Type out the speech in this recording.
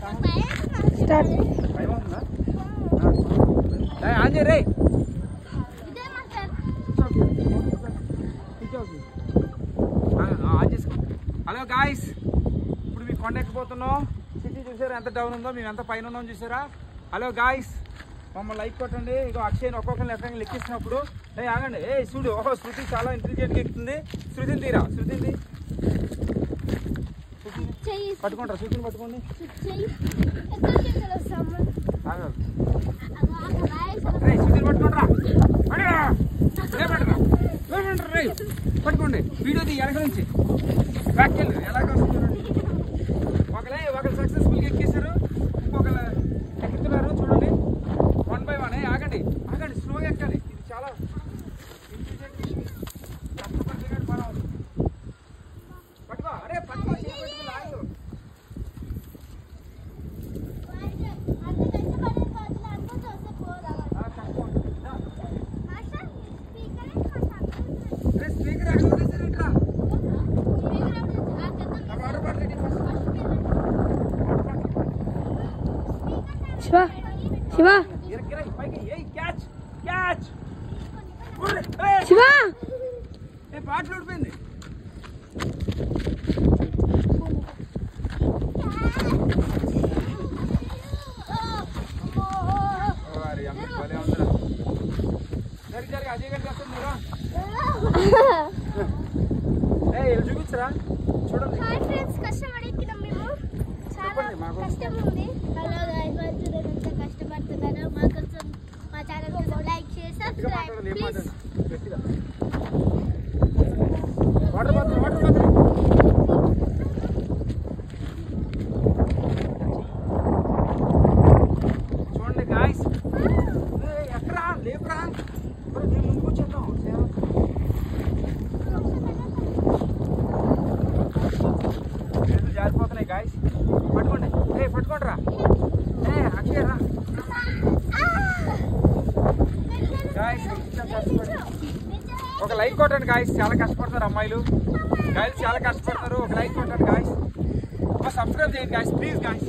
Start ఆంజయ్ రే hello guys, ఇప్పుడు మీ కొండ ఎక్కిపోతున్నాం. City చూసారా ఎంత డౌన్ ఉందో, మేము ఎంత పైన ఉన్నాం చూసారా. హలో గాయ్స్, మమ్మల్ని లైక్ కొట్టండి. ఇక అక్షయ్ని ఒక్కొక్కరిని ఎక్కడ లెక్కిస్తున్నప్పుడు ఆగండి. చూడు, ఓహో శృతి చాలా ఇంటెలిజెంట్గా ఎక్కుతుంది. శృతిని తీరా, శృతిని పట్టుకుంటారా, శృతిని పట్టుకోండి. శృతిని పట్టుకుంటారా, పట్టుకోండి. వీడియోది ఎలాగ నుంచి బ్యాక్ వెళ్ళి ఎలాగ ఒకరు సక్సెస్ఫుల్గా ఎక్కేశారు, ఇంకొకరు ఎక్కుతున్నారు. చూడండి, 1 by 1. ఆగండి ఆగండి, స్లోగా ఎక్కాలి. ఇది చాలా ఇంటెలిజెంట్ విషయం. కష్టపడి మనం పట్టుకో. అరే పట్టుకో, లాగు. శివ శివ పాటలు ఊడిపోయింది. సరి అజయ్ గారికి వస్తుంది మీరు చూపించరా, చూడండి. కష్టపడుతున్నాం మేము, చాలా కష్టం ఉంది. హలో గాయ్స్, ఎంత కష్టపడుతున్నారు. మా కోసం మా ఛానల్ కోసం లైక్ చేసి సబ్స్క్రైబ్ ప్లీజ్. చూడండి గాయ్స్, ఎక్కడా లేపురా, నేను ముందుకు వచ్చేద్దాం. జారిపోతున్నాయి గాయ్స్, పట్టుకోండి. పట్టుకోండిరా, అక్షయ్ రా. గాయ్స్ ఒక లైక్ కొట్టండి గాయ్స్, చాలా కష్టపడతారు అమ్మాయిలు. గాయ్స్ చాలా కష్టపడతారు, ఒక లైక్ కొట్టండి గాయ్స్. సబ్స్క్రైబ్ చేయండి గాయ్స్, ప్లీజ్ గాయ్స్.